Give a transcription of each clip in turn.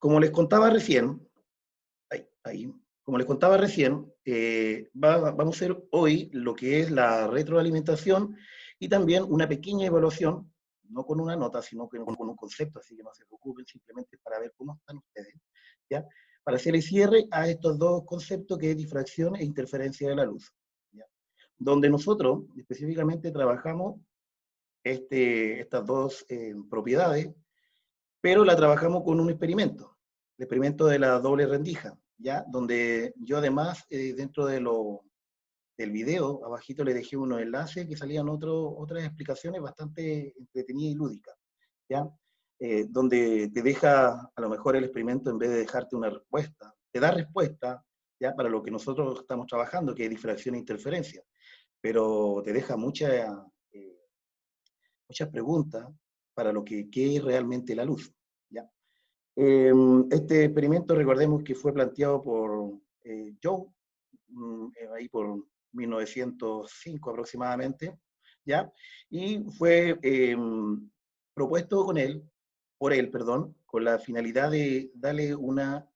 como les contaba recién, como les contaba recién, vamos a hacer hoy lo que es la retroalimentación y también una pequeña evaluación, no con una nota, sino con un concepto, así que no se preocupen, simplemente para ver cómo están ustedes, ¿ya? Para hacer el cierre a estos dos conceptos que es difracción e interferencia de la luz, ¿ya? Donde nosotros específicamente trabajamos estas dos propiedades, pero la trabajamos con un experimento, el experimento de la doble rendija, ¿ya? Donde yo además, dentro del video, abajito le dejé unos enlaces que salían otras explicaciones bastante entretenidas y lúdicas, ¿ya? Donde te deja, a lo mejor el experimento, en vez de dejarte una respuesta, te da respuesta, ¿ya? Para lo que nosotros estamos trabajando, que es difracción e interferencia, pero te deja muchas preguntas para lo que ¿qué es realmente la luz? ¿Ya? Este experimento, recordemos que fue planteado por Joe, ahí por 1905 aproximadamente, ¿ya? Y fue propuesto por él, perdón, con la finalidad de darle una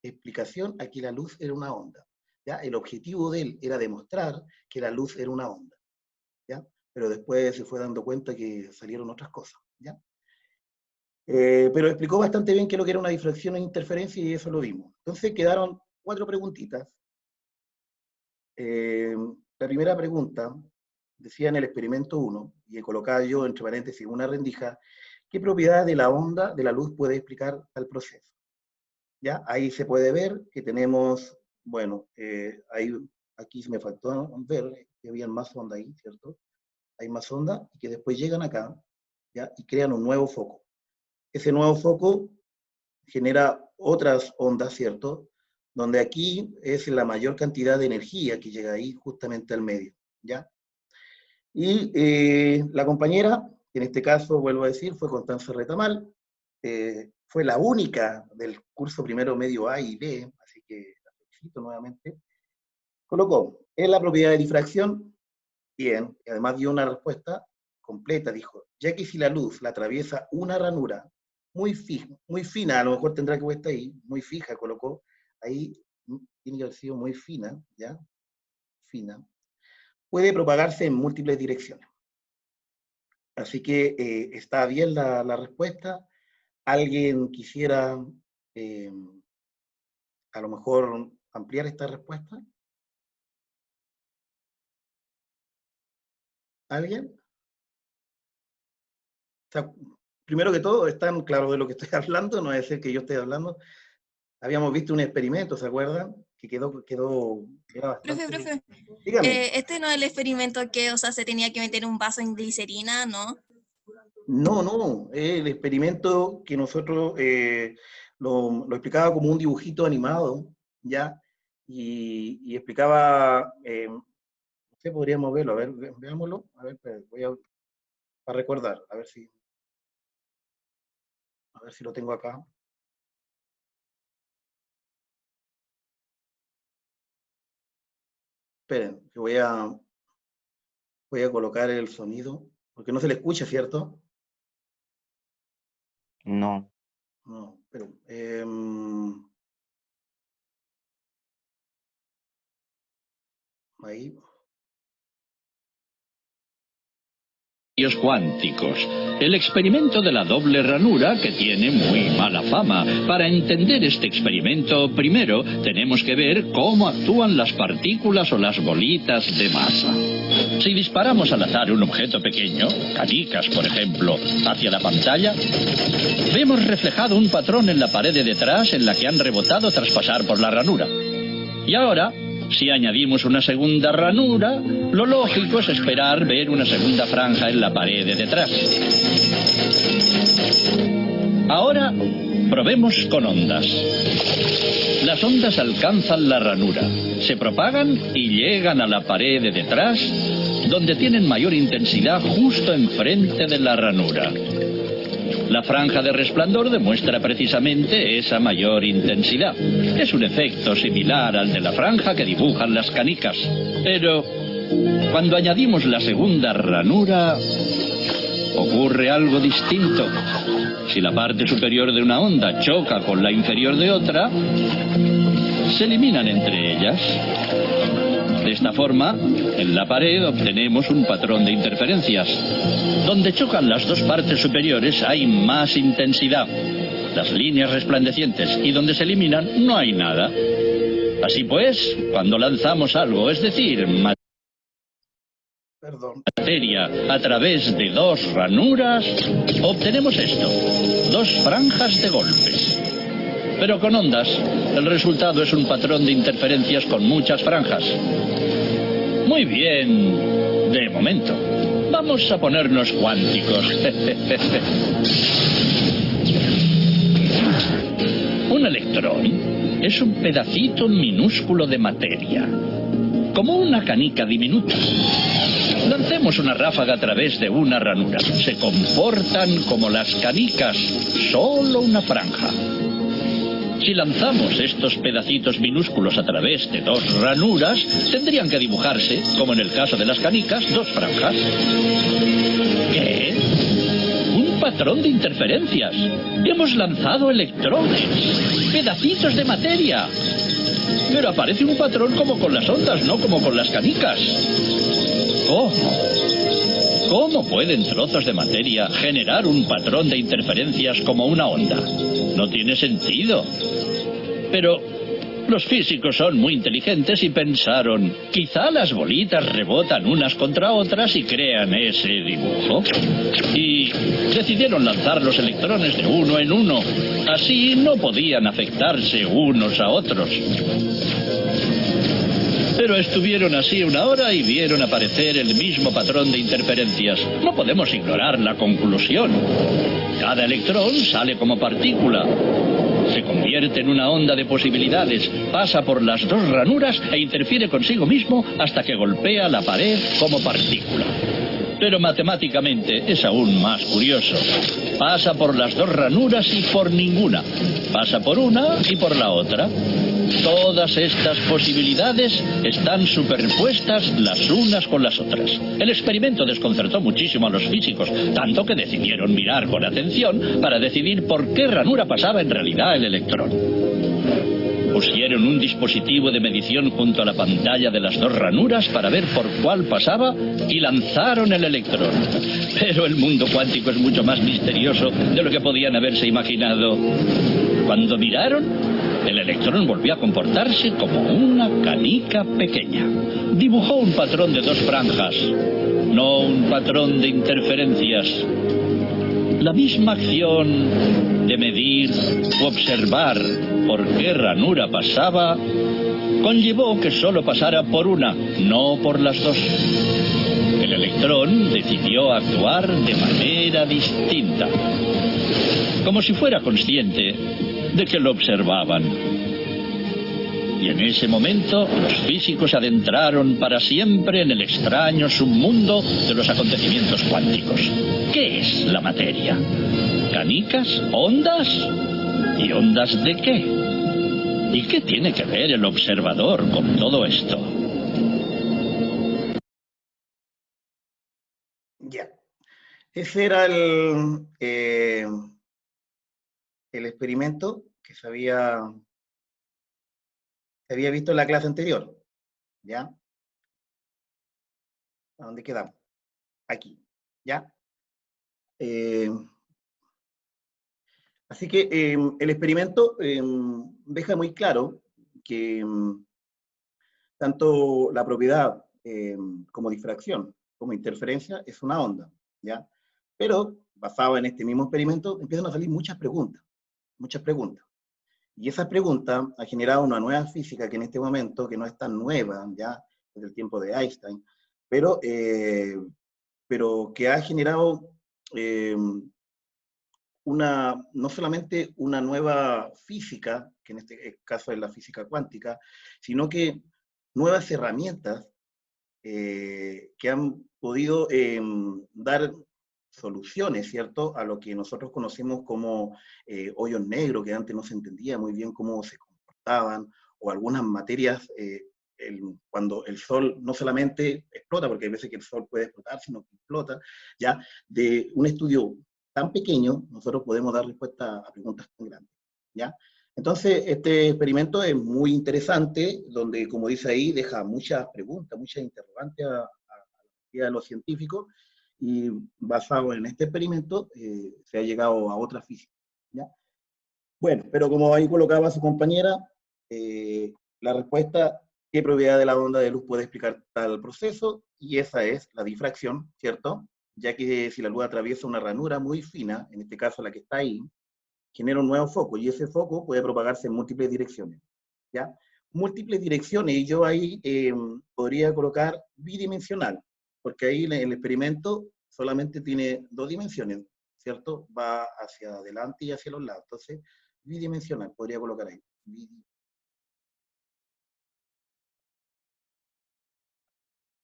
explicación a que la luz era una onda, ¿ya? El objetivo de él era demostrar que la luz era una onda, ¿ya? Pero después se fue dando cuenta que salieron otras cosas, ¿ya? Pero explicó bastante bien qué es lo que era una difracción e interferencia y eso lo vimos. Entonces quedaron 4 preguntitas. La primera pregunta, decía en el experimento 1, y he colocado yo entre paréntesis una rendija, ¿qué propiedad de la onda de la luz puede explicar tal proceso? ¿Ya? Ahí se puede ver que tenemos, bueno, aquí se me faltó ver que había más ondas ahí, ¿cierto? Hay más ondas y que después llegan acá, ¿ya? Y crean un nuevo foco. Ese nuevo foco genera otras ondas, ¿cierto? Donde aquí es la mayor cantidad de energía que llega ahí justamente al medio, ¿ya? Y la compañera, que en este caso, vuelvo a decir, fue Constanza Retamal, fue la única del curso primero medio A y B, así que la felicito nuevamente, colocó, ¿es la propiedad de difracción? Bien, y además dio una respuesta completa, dijo, ya que si la luz la atraviesa una ranura muy fina, a lo mejor tendrá que estar ahí, muy fija, colocó, ahí tiene que haber sido muy fina, ¿ya? Fina, puede propagarse en múltiples direcciones. Así que está bien la respuesta. ¿Alguien quisiera eh, a lo mejor ampliar esta respuesta? ¿Alguien? O sea, primero que todo, ¿están claros de lo que estoy hablando? No es decir que yo esté hablando. Habíamos visto un experimento, ¿se acuerdan? Que era Profe, bastante... profe, Dígame. este no es el experimento que, o sea, se tenía que meter un vaso en glicerina, ¿no? No, el experimento que nosotros lo explicaba como un dibujito animado, ¿ya? Y explicaba, no sé, podríamos verlo, a ver, veámoslo, a ver, voy a recordar, a ver si lo tengo acá. Esperen, que voy a colocar el sonido, porque no se le escucha, ¿cierto? No. No, pero... ahí. Cuánticos, el experimento de la doble ranura que tiene muy mala fama. Para entender este experimento, primero tenemos que ver cómo actúan las partículas o las bolitas de masa. Si disparamos al azar un objeto pequeño, canicas por ejemplo, hacia la pantalla, vemos reflejado un patrón en la pared de detrás en la que han rebotado tras pasar por la ranura. Y ahora, si añadimos una segunda ranura, lo lógico es esperar ver una segunda franja en la pared de detrás. Ahora, probemos con ondas. Las ondas alcanzan la ranura, se propagan y llegan a la pared de detrás, donde tienen mayor intensidad justo enfrente de la ranura. La franja de resplandor demuestra precisamente esa mayor intensidad. Es un efecto similar al de la franja que dibujan las canicas. Pero cuando añadimos la segunda ranura, ocurre algo distinto. Si la parte superior de una onda choca con la inferior de otra, se eliminan entre ellas. De esta forma, en la pared obtenemos un patrón de interferencias. Donde chocan las dos partes superiores hay más intensidad, las líneas resplandecientes, y donde se eliminan no hay nada. Así pues, cuando lanzamos algo, es decir, materia a través de dos ranuras, obtenemos esto, dos franjas de golpes. Pero con ondas, el resultado es un patrón de interferencias con muchas franjas. Muy bien, de momento. Vamos a ponernos cuánticos. Un electrón es un pedacito minúsculo de materia, como una canica diminuta. Lancemos una ráfaga a través de una ranura. Se comportan como las canicas, solo una franja. Si lanzamos estos pedacitos minúsculos a través de dos ranuras, tendrían que dibujarse, como en el caso de las canicas, dos franjas. ¿Qué? Un patrón de interferencias. Hemos lanzado electrones, pedacitos de materia. Pero aparece un patrón como con las ondas, no como con las canicas. ¿Cómo? ¿Cómo pueden trozos de materia generar un patrón de interferencias como una onda? No tiene sentido. Pero los físicos son muy inteligentes y pensaron, quizá las bolitas rebotan unas contra otras y crean ese dibujo. Y decidieron lanzar los electrones de uno en uno. Así no podían afectarse unos a otros. Pero estuvieron así una hora y vieron aparecer el mismo patrón de interferencias. No podemos ignorar la conclusión. Cada electrón sale como partícula. Se convierte en una onda de posibilidades, pasa por las dos ranuras e interfiere consigo mismo hasta que golpea la pared como partícula. Pero matemáticamente es aún más curioso. Pasa por las dos ranuras y por ninguna. Pasa por una y por la otra. Todas estas posibilidades están superpuestas las unas con las otras. El experimento desconcertó muchísimo a los físicos, tanto que decidieron mirar con atención para decidir por qué ranura pasaba en realidad el electrón. Pusieron un dispositivo de medición junto a la pantalla de las dos ranuras para ver por cuál pasaba y lanzaron el electrón. Pero el mundo cuántico es mucho más misterioso de lo que podían haberse imaginado. Cuando miraron, el electrón volvió a comportarse como una canica pequeña. Dibujó un patrón de dos franjas, no un patrón de interferencias. La misma acción de medir u observar por qué ranura pasaba conllevó que solo pasara por una, no por las dos. El electrón decidió actuar de manera distinta, como si fuera consciente de que lo observaban. Y en ese momento los físicos se adentraron para siempre en el extraño submundo de los acontecimientos cuánticos. ¿Qué es la materia? ¿Canicas? ¿Ondas? ¿Y ondas de qué? ¿Y qué tiene que ver el observador con todo esto? Ya. Ese era el experimento que se había visto en la clase anterior. ¿Ya? ¿A dónde quedamos? Aquí. ¿Ya? Así que el experimento deja muy claro que tanto la propiedad como difracción, como interferencia, es una onda, ¿ya? Pero, basado en este mismo experimento, empiezan a salir muchas preguntas. Y esas preguntas han generado una nueva física que en este momento, que no es tan nueva, ya, desde el tiempo de Einstein, pero que ha generado no solamente una nueva física, que en este caso es la física cuántica, sino que nuevas herramientas que han podido dar soluciones, ¿cierto?, a lo que nosotros conocemos como hoyos negros, que antes no se entendía muy bien cómo se comportaban, o algunas materias, cuando el Sol no solamente explota, porque hay veces que el Sol puede explotar, sino que explota, ya, de un estudio tan pequeño, nosotros podemos dar respuesta a preguntas tan grandes, ¿ya? Entonces, este experimento es muy interesante, donde, como dice ahí, deja muchas preguntas, muchas interrogantes a los científicos, y basado en este experimento se ha llegado a otra física, ¿ya? Bueno, pero como ahí colocaba su compañera, la respuesta, ¿qué propiedad de la onda de luz puede explicar tal proceso? Y esa es la difracción, ¿cierto? Ya que si la luz atraviesa una ranura muy fina, en este caso la que está ahí, genera un nuevo foco, y ese foco puede propagarse en múltiples direcciones, ¿ya? Múltiples direcciones, y yo ahí podría colocar bidimensional, porque ahí el experimento solamente tiene dos dimensiones, ¿cierto? Va hacia adelante y hacia los lados, entonces bidimensional, podría colocar ahí.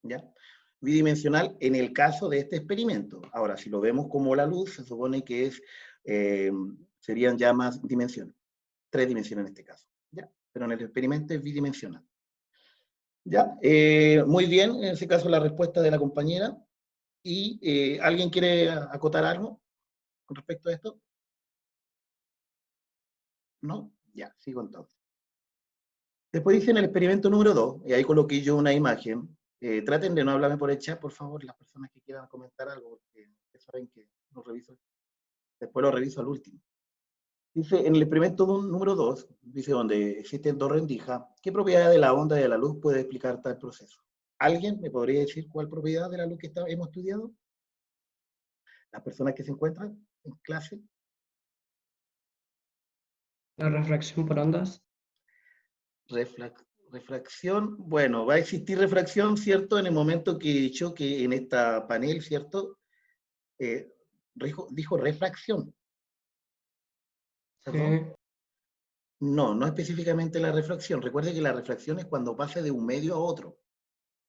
¿Ya? Bidimensional en el caso de este experimento. Ahora, si lo vemos como la luz, se supone que serían ya más dimensiones, 3 dimensiones en este caso, ¿ya? Pero en el experimento es bidimensional. ¿Ya? Muy bien, en ese caso la respuesta de la compañera. ¿Y alguien quiere acotar algo con respecto a esto? ¿No? Ya, sigo entonces. Después dice en el experimento número 2, y ahí coloqué yo una imagen. Traten de no hablarme por el chat, por favor, las personas que quieran comentar algo, porque saben que lo reviso, después lo reviso al último. Dice, en el experimento número 2, dice, donde existen dos rendijas, ¿qué propiedad de la onda de la luz puede explicar tal proceso? ¿Alguien me podría decir cuál propiedad de la luz que hemos estudiado? Las personas que se encuentran en clase. La refracción por ondas. Refracción, bueno, va a existir refracción, ¿cierto? En el momento que choque en esta panel, ¿cierto? Dijo refracción. ¿Perdón? Sí. No, no específicamente la refracción. Recuerde que la refracción es cuando pasa de un medio a otro,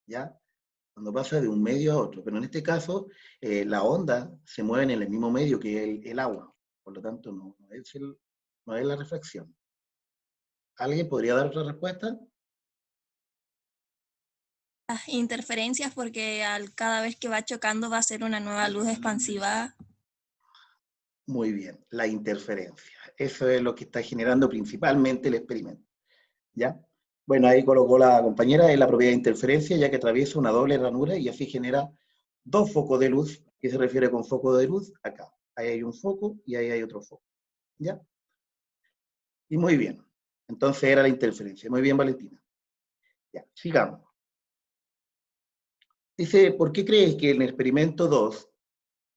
¿ya? Cuando pasa de un medio a otro. Pero en este caso, la onda se mueve en el mismo medio que el agua. Por lo tanto, no es la refracción. ¿Alguien podría dar otra respuesta? Las interferencias, porque cada vez que va chocando va a ser una nueva luz expansiva. Muy bien, la interferencia. Eso es lo que está generando principalmente el experimento, ¿ya? Bueno, ahí colocó la compañera, es la propiedad de interferencia, ya que atraviesa una doble ranura y así genera dos focos de luz. ¿Qué se refiere con foco de luz? Acá. Ahí hay un foco y ahí hay otro foco, ¿ya? Y muy bien. Entonces era la interferencia. Muy bien, Valentina. Ya, sigamos. Dice, ¿por qué crees que en el experimento 2,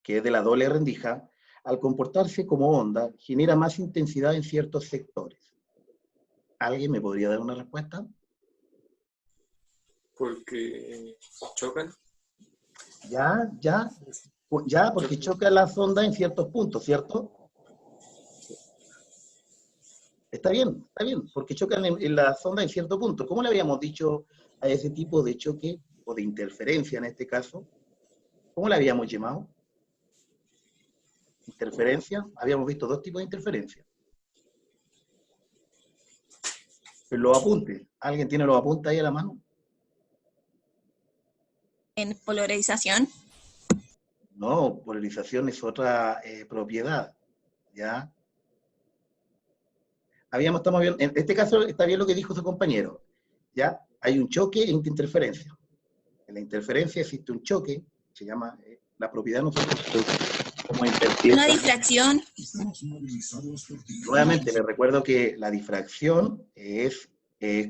que es de la doble rendija, al comportarse como onda, genera más intensidad en ciertos sectores? ¿Alguien me podría dar una respuesta? Porque chocan. Ya, porque choca las ondas en ciertos puntos, ¿cierto? Está bien, porque chocan en las ondas en ciertos puntos. ¿Cómo le habíamos dicho a ese tipo de choque, o de interferencia en este caso? ¿Cómo le habíamos llamado? Interferencia. Habíamos visto dos tipos de interferencia. En los apuntes. ¿Alguien tiene los apuntes ahí a la mano? En polarización. No, polarización es otra propiedad, ¿ya? Estamos bien, en este caso está bien lo que dijo su compañero, ¿ya? Hay un choque e interferencia. En la interferencia existe un choque, se llama, la propiedad nosotros como interferencia. Una difracción. Nuevamente, les recuerdo que la difracción es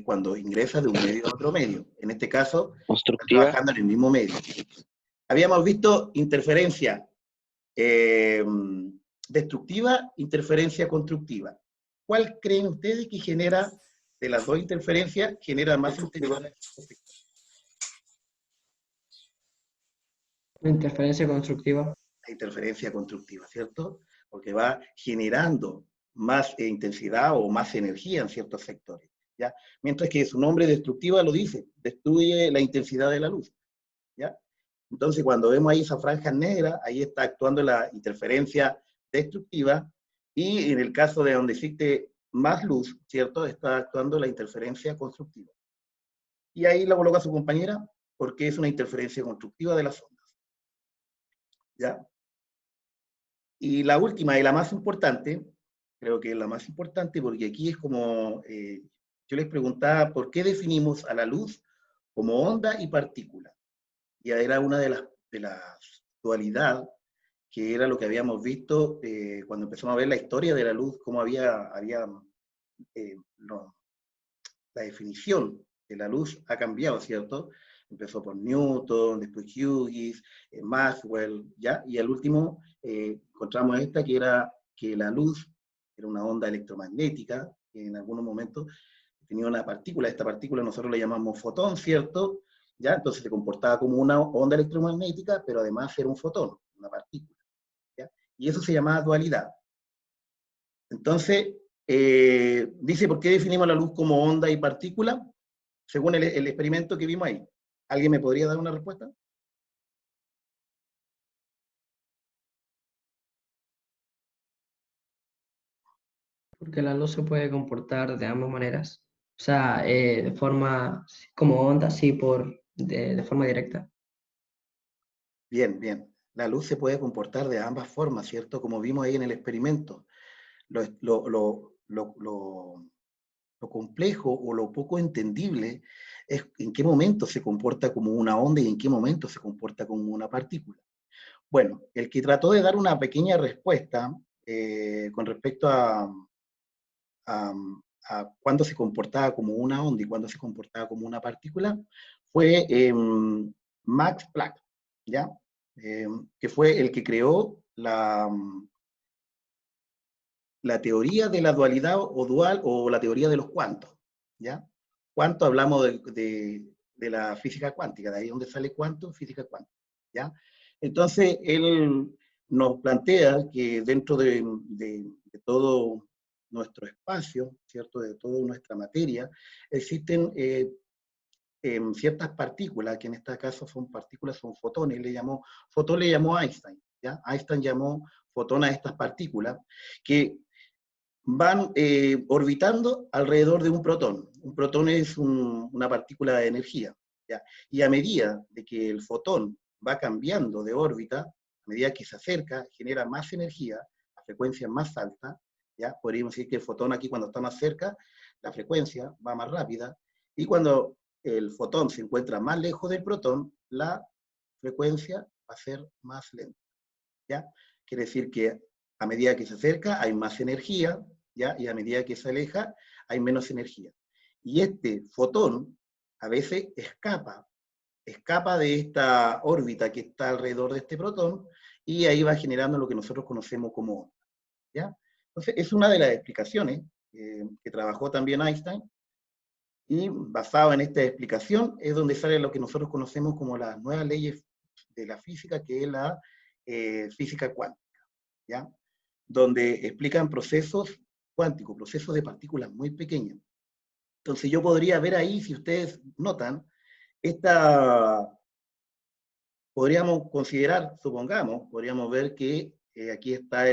cuando ingresa de un medio a otro medio. En este caso, están trabajando en el mismo medio. Habíamos visto interferencia destructiva, interferencia constructiva. ¿Cuál creen ustedes que genera, de las dos interferencias, genera más intensidad? La interferencia constructiva. La interferencia constructiva, ¿cierto? Porque va generando más intensidad o más energía en ciertos sectores, ¿ya? Mientras que su nombre destructiva lo dice, destruye la intensidad de la luz, ¿ya? Entonces, cuando vemos ahí esa franja negra, ahí está actuando la interferencia destructiva, y en el caso de donde existe más luz, ¿cierto? Está actuando la interferencia constructiva. Y ahí la coloca su compañera, porque es una interferencia constructiva de las ondas, ¿ya? Y la última y la más importante, creo que es la más importante porque aquí es como, yo les preguntaba por qué definimos a la luz como onda y partícula. Y era una de las dualidades que era lo que habíamos visto cuando empezamos a ver la historia de la luz, cómo había no, la definición de la luz ha cambiado, ¿cierto? Empezó por Newton, después Hughes, Maxwell, ¿ya? Y al último encontramos esta que era que la luz era una onda electromagnética, que en algunos momentos tenía una partícula, esta partícula nosotros la llamamos fotón, ¿cierto? ¿Ya? Entonces se comportaba como una onda electromagnética, pero además era un fotón, una partícula, ¿ya? Y eso se llamaba dualidad. Entonces, dice, ¿por qué definimos la luz como onda y partícula? Según el experimento que vimos ahí. ¿Alguien me podría dar una respuesta? Porque la luz se puede comportar de ambas maneras. O sea, de forma como onda, sí, de forma directa. Bien, bien. La luz se puede comportar de ambas formas, ¿cierto? Como vimos ahí en el experimento. Lo complejo o lo poco entendible es en qué momento se comporta como una onda y en qué momento se comporta como una partícula. Bueno, el que trató de dar una pequeña respuesta con respecto a, a cuándo se comportaba como una onda y cuándo se comportaba como una partícula fue Max Planck, ¿ya? Que fue el que creó la teoría de la dualidad o dual o la teoría de los cuantos, ¿ya? Cuánto hablamos de la física cuántica, de ahí donde sale cuánto, física cuántica, ¿ya? Entonces, él nos plantea que dentro de todo nuestro espacio, ¿cierto? De toda nuestra materia, existen ciertas partículas, que en este caso son partículas, son fotones, fotón le llamó Einstein, ¿ya? Einstein llamó fotón a estas partículas, que van orbitando alrededor de un protón. Un protón es una partícula de energía, ¿ya? Y a medida de que el fotón va cambiando de órbita, a medida que se acerca, genera más energía, a frecuencia más alta, ¿ya? Podríamos decir que el fotón aquí cuando está más cerca, la frecuencia va más rápida, y cuando el fotón se encuentra más lejos del protón, la frecuencia va a ser más lenta, ¿ya? Quiere decir que a medida que se acerca hay más energía, ¿ya? Y a medida que se aleja hay menos energía. Y este fotón a veces escapa de esta órbita que está alrededor de este protón y ahí va generando lo que nosotros conocemos como onda, ¿ya? Entonces es una de las explicaciones que trabajó también Einstein, y basado en esta explicación es donde sale lo que nosotros conocemos como las nuevas leyes de la física, que es la física cuántica, ¿ya? Donde explican procesos cuánticos, procesos de partículas muy pequeñas. Entonces yo podría ver ahí, si ustedes notan, podríamos considerar, supongamos, podríamos ver que aquí está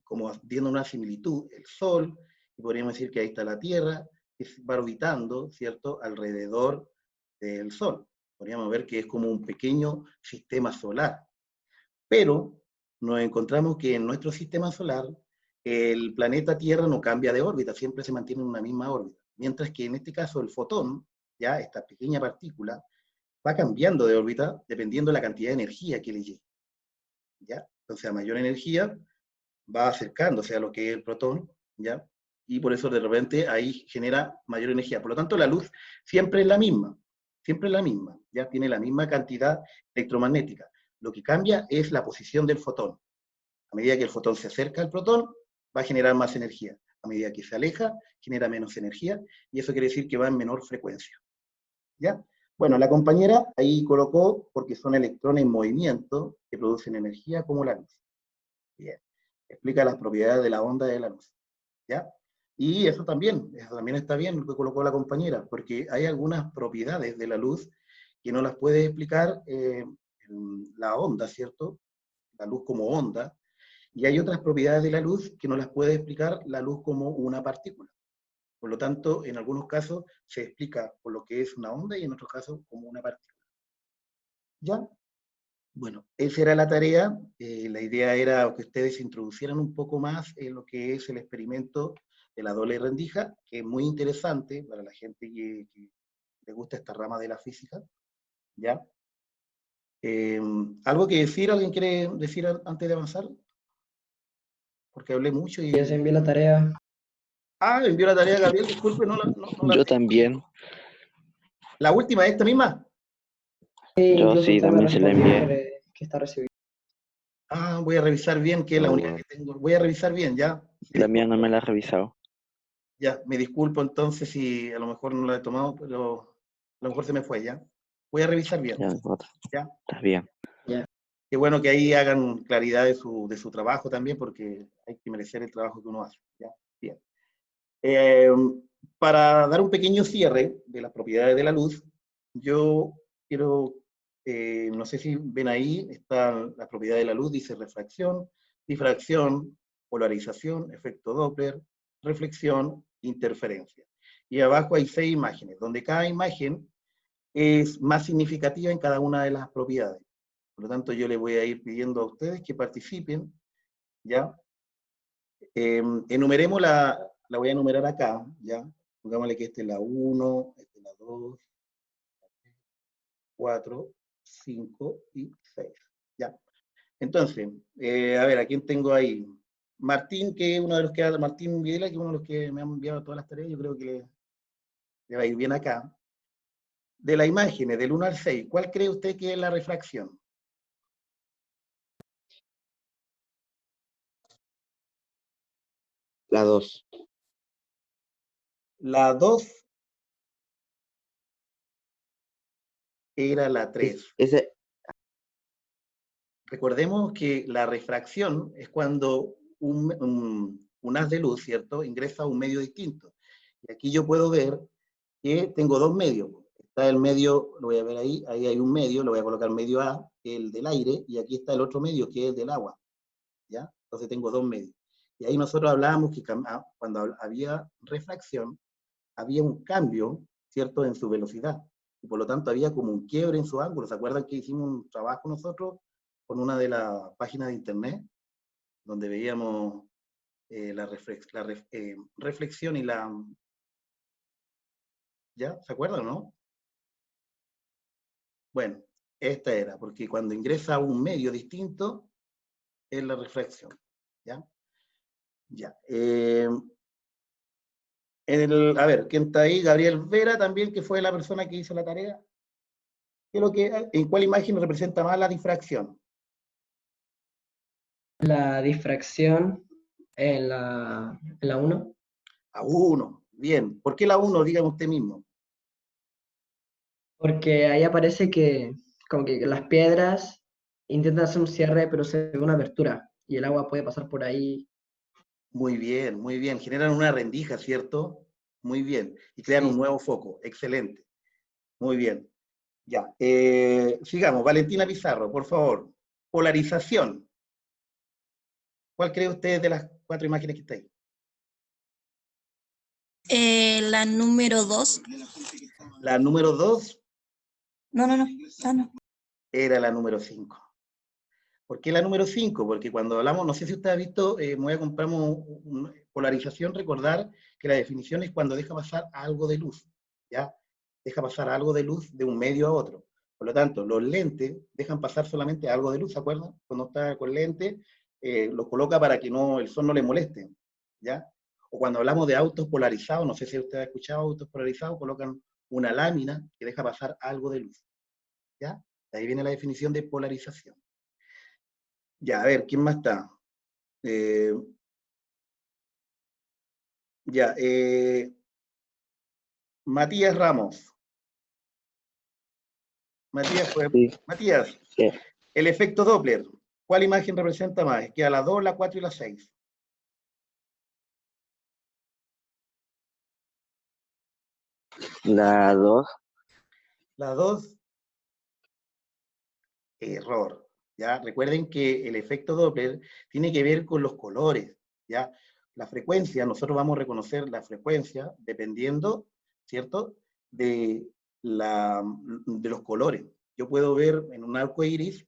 como viendo una similitud, el Sol, y podríamos decir que ahí está la Tierra, que va orbitando, ¿cierto?, alrededor del Sol. Podríamos ver que es como un pequeño sistema solar. Pero nos encontramos que en nuestro sistema solar el planeta Tierra no cambia de órbita, siempre se mantiene en una misma órbita. Mientras que en este caso el fotón, ya esta pequeña partícula, va cambiando de órbita dependiendo de la cantidad de energía que le llegue, ¿ya? Entonces a mayor energía va acercándose a lo que es el protón, ¿ya? Y por eso de repente ahí genera mayor energía. Por lo tanto la luz siempre es la misma, ya tiene la misma cantidad electromagnética. Lo que cambia es la posición del fotón. A medida que el fotón se acerca al protón, va a generar más energía. A medida que se aleja, genera menos energía, y eso quiere decir que va en menor frecuencia, ¿ya? Bueno, la compañera ahí colocó, porque son electrones en movimiento que producen energía como la luz. Bien. Explica las propiedades de la onda de la luz, ¿ya? Y eso también está bien lo que colocó la compañera, porque hay algunas propiedades de la luz que no las puede explicar la onda, ¿cierto? La luz como onda, y hay otras propiedades de la luz que no las puede explicar la luz como una partícula. Por lo tanto, en algunos casos se explica por lo que es una onda y en otros casos como una partícula, ¿ya? Bueno, esa era la tarea. La idea era que ustedes se introducieran un poco más en lo que es el experimento de la doble rendija, que es muy interesante para la gente que le gusta esta rama de la física, ¿ya? ¿Algo que decir? ¿Alguien quiere decir antes de avanzar? Porque hablé mucho y... Ya se envió la tarea. Ah, envió la tarea Gabriel, disculpe, no la Yo tengo. también. ¿La última, esta misma? Sí, Yo incluso sí, usted me también se la respondió envié. que está recibido. Ah, voy a revisar bien, que es la única que tengo. Voy a revisar bien, ya. La mía no me la he revisado. Ya, me disculpo entonces si a lo mejor no la he tomado, pero a lo mejor se me fue, ¿ya? Voy a revisar bien, Ya, ¿ya? está bien. Qué bueno que ahí hagan claridad de su trabajo también, porque hay que merecer el trabajo que uno hace, ¿ya? Bien. Eh, para dar un pequeño cierre de las propiedades de la luz, yo quiero, no sé si ven ahí, están las propiedades de la luz, dice refracción, difracción, polarización, efecto Doppler, reflexión, interferencia. Y abajo hay 6 imágenes, donde cada imagen es más significativa en cada una de las propiedades. Por lo tanto, yo les voy a ir pidiendo a ustedes que participen, ¿ya? Enumeremos la voy a enumerar acá, ¿ya? Pongámosle que esta es la 1, esta es la 2, 4, 5 y 6, ¿ya? Entonces, a ver, ¿a quién tengo ahí? Martín, que es uno de los que, Martín Videla, que es uno de los que me han enviado todas las tareas, yo creo que le va a ir bien acá. De las imágenes, del 1 al 6, ¿cuál cree usted que es la refracción? La 2. La 2 era la 3. Ese, Recordemos que la refracción es cuando un haz de luz, ¿cierto?, ingresa a un medio distinto. Y aquí yo puedo ver que tengo 2 medios. Está el medio, lo voy a ver ahí hay un medio, lo voy a colocar medio A, que es el del aire, y aquí está el otro medio, que es el del agua, ¿ya? Entonces tengo 2 medios. Y ahí nosotros hablábamos que cuando había refracción, había un cambio, ¿cierto?, en su velocidad. Y por lo tanto había como un quiebre en su ángulo. ¿Se acuerdan que hicimos un trabajo nosotros con una de las páginas de internet, donde veíamos reflexión y la... ¿Ya? ¿Se acuerdan, no? Bueno, esta era, porque cuando ingresa a un medio distinto, es la refracción. ¿Ya? Ya. A ver, ¿quién está ahí? Gabriel Vera también, que fue la persona que hizo la tarea. ¿En cuál imagen representa más la difracción? La difracción en la 1. A 1. Bien. ¿Por qué la 1? Dígame usted mismo. Porque ahí aparece que como que las piedras intentan hacer un cierre, pero se ve una abertura y el agua puede pasar por ahí. Muy bien, muy bien. Generan una rendija, ¿cierto? Muy bien. Y crean un Sí. nuevo foco. Excelente. Muy bien. Ya. Sigamos. Valentina Pizarro, por favor. Polarización. ¿Cuál cree usted de las 4 imágenes que está ahí? La número 2. La número 2 No. Ah, no. era la número 5. ¿Por qué la número 5? Porque cuando hablamos, no sé si usted ha visto, me voy a comprar polarización, recordar que la definición es cuando deja pasar algo de luz, ¿ya? Deja pasar algo de luz de un medio a otro. Por lo tanto, los lentes dejan pasar solamente algo de luz, ¿se acuerdan? Cuando está con lente, los coloca para que el sol no le moleste, ¿ya? O cuando hablamos de autos polarizados, no sé si usted ha escuchado autos polarizados, colocan una lámina que deja pasar algo de luz, ¿ya? De ahí viene la definición de polarización. Ya, a ver, ¿quién más está? Ya, Matías Ramos. Sí. Matías, Sí. el efecto Doppler, ¿cuál imagen representa más? ¿Es que a la 2, la 4 y la 6? La 2. La 2, error. ¿Ya? Recuerden que el efecto Doppler tiene que ver con los colores, ¿ya? La frecuencia, nosotros vamos a reconocer la frecuencia dependiendo, ¿cierto?, de los colores. Yo puedo ver en un arco iris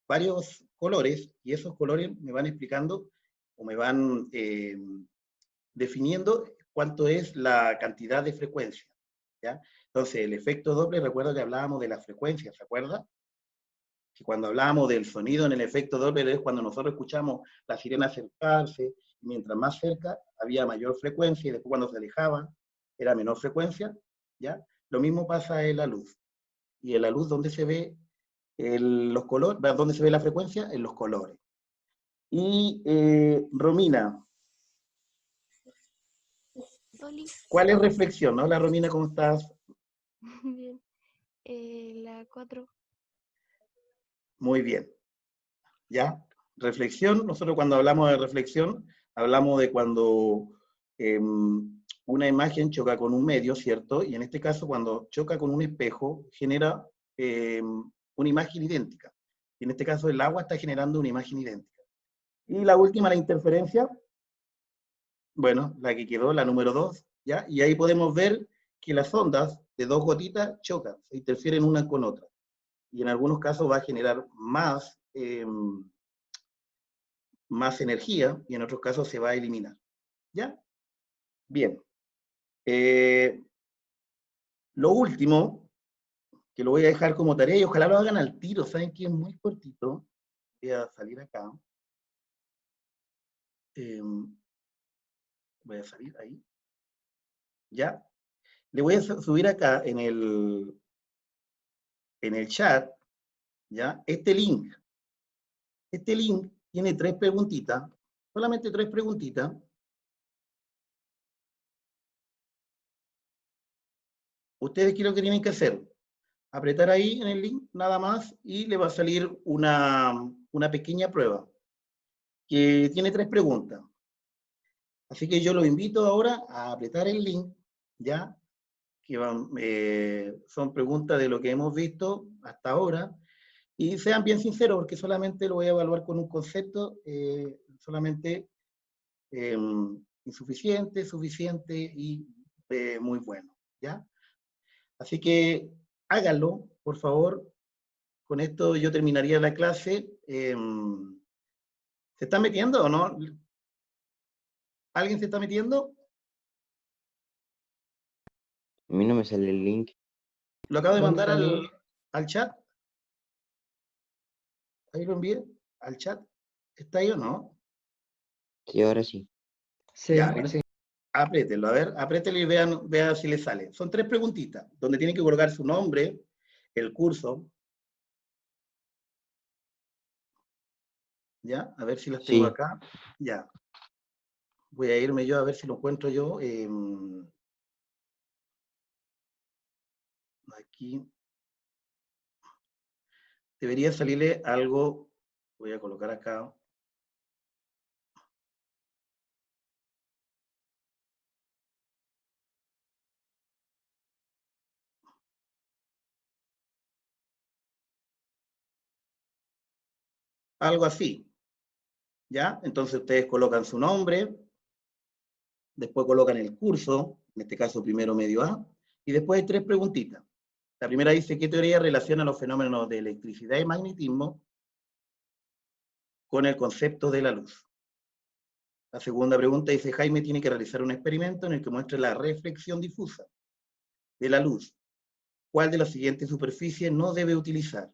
varios colores, y esos colores me van explicando o me van definiendo cuánto es la cantidad de frecuencia, ¿ya? Entonces, el efecto Doppler, recuerdo que hablábamos de la frecuencia, ¿se acuerda? Que cuando hablábamos del sonido en el efecto Doppler es cuando nosotros escuchamos la sirena acercarse, y mientras más cerca había mayor frecuencia, y después cuando se alejaba era menor frecuencia, ¿ya? Lo mismo pasa en la luz. Y en la luz, ¿dónde se ve los colores? ¿Dónde se ve la frecuencia? En los colores. Y Romina, Oli, ¿cuál es reflexión? Hola Romina, ¿cómo estás? bien. La 4. Muy bien. ¿Ya? Reflexión, nosotros cuando hablamos de reflexión, hablamos de cuando una imagen choca con un medio, ¿cierto? Y en este caso, cuando choca con un espejo, genera una imagen idéntica. Y en este caso, el agua está generando una imagen idéntica. Y la última, la interferencia, bueno, la que quedó, la número 2, ¿ya? Y ahí podemos ver que las ondas de dos gotitas chocan, se interfieren una con otra. Y en algunos casos va a generar más energía, y en otros casos se va a eliminar. ¿Ya? Bien. Lo último, que lo voy a dejar como tarea, y ojalá lo hagan al tiro, saben que es muy cortito. Voy a salir acá. Voy a salir ahí. ¿Ya? Le voy a subir acá en el chat, ¿ya? Este link. Este link tiene 3 preguntitas, solamente 3 preguntitas. Ustedes, ¿qué es lo que tienen que hacer? Apretar ahí en el link, nada más, y le va a salir una pequeña prueba, que tiene 3 preguntas. Así que yo los invito ahora a apretar el link, ¿ya? Que son preguntas de lo que hemos visto hasta ahora, y sean bien sinceros, porque solamente lo voy a evaluar con un concepto, solamente insuficiente, suficiente y muy bueno, ¿ya? Así que háganlo, por favor. Con esto yo terminaría la clase. ¿Se está metiendo o no? ¿Alguien se está metiendo? A mí no me sale el link. Lo acabo de ¿Dónde mandar salió? al chat. Ahí lo envié al chat. ¿Está ahí o no? Sí, ahora sí. Sí, Ya, ahora sí. apriétenlo, a ver, apriétenlo y vean si le sale. Son 3 preguntitas, donde tienen que colocar su nombre, el curso. Ya, a ver si las tengo Sí. acá. Ya. Voy a irme yo a ver si lo encuentro yo. Aquí. Debería salirle algo. Voy a colocar acá. Algo así. ¿Ya? Entonces ustedes colocan su nombre, después colocan el curso, en este caso primero medio A, y después hay 3 preguntitas. La primera dice, ¿qué teoría relaciona los fenómenos de electricidad y magnetismo con el concepto de la luz? La segunda pregunta dice, Jaime tiene que realizar un experimento en el que muestre la reflexión difusa de la luz. ¿Cuál de las siguientes superficies no debe utilizar?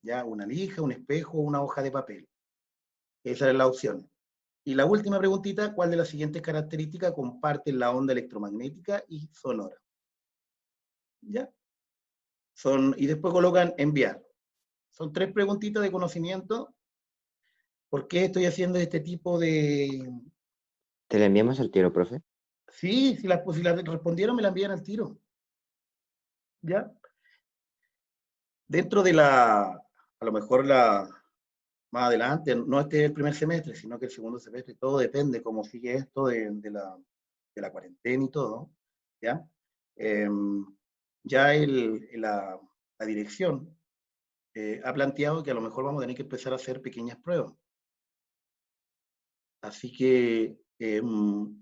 ¿Ya? Una lija, un espejo o una hoja de papel. Esa es la opción. Y la última preguntita, ¿cuál de las siguientes características comparten la onda electromagnética y sonora? ¿Ya? Y después colocan enviar. Son 3 preguntitas de conocimiento. ¿Por qué estoy haciendo este tipo de...? ¿Te la enviamos al tiro, profe? Sí, si las respondieron, me la envían al tiro. ¿Ya? Dentro de a lo mejor más adelante, no este es el primer semestre, sino que el segundo semestre, todo depende cómo sigue esto de la cuarentena y todo, ¿ya? Ya la dirección ha planteado que a lo mejor vamos a tener que empezar a hacer pequeñas pruebas. Así que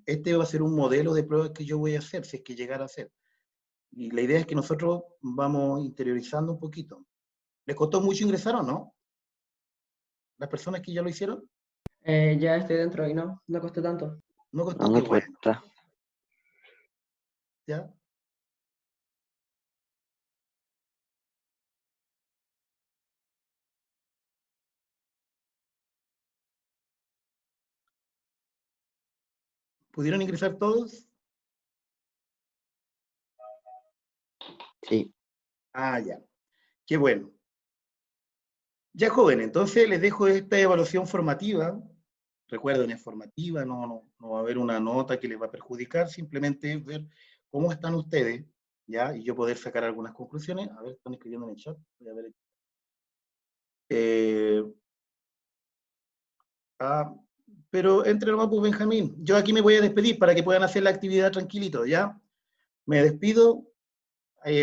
este va a ser un modelo de pruebas que yo voy a hacer, si es que llegara a hacer. Y la idea es que nosotros vamos interiorizando un poquito. ¿Les costó mucho ingresar o no? las personas que ya lo hicieron? Ya estoy dentro y no costó tanto. No costó, No qué me bueno, cuesta. ¿ya? ¿Pudieron ingresar todos? Sí. Ah, ya. Qué bueno. Ya, joven, entonces les dejo esta evaluación formativa. Recuerden, es formativa, no va a haber una nota que les va a perjudicar, simplemente es ver cómo están ustedes, ¿ya? Y yo poder sacar algunas conclusiones. A ver, están escribiendo en el chat. Voy a ver. Pero entre nomás, pues, Benjamín. Yo aquí me voy a despedir para que puedan hacer la actividad tranquilito, ¿ya? Me despido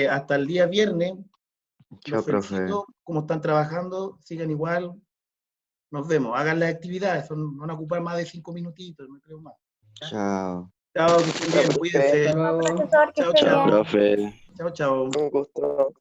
hasta el día viernes. Chao, Los profe. felicito, como están trabajando, sigan igual. Nos vemos, hagan las actividades, van a ocupar más de 5 minutitos, no creo más. ¿Ya? Chao. Chao, que estén bien, cuídense. Hasta luego. Profesor, que Chao, esté chao. bien. Profe. Chao, chao. Un gusto.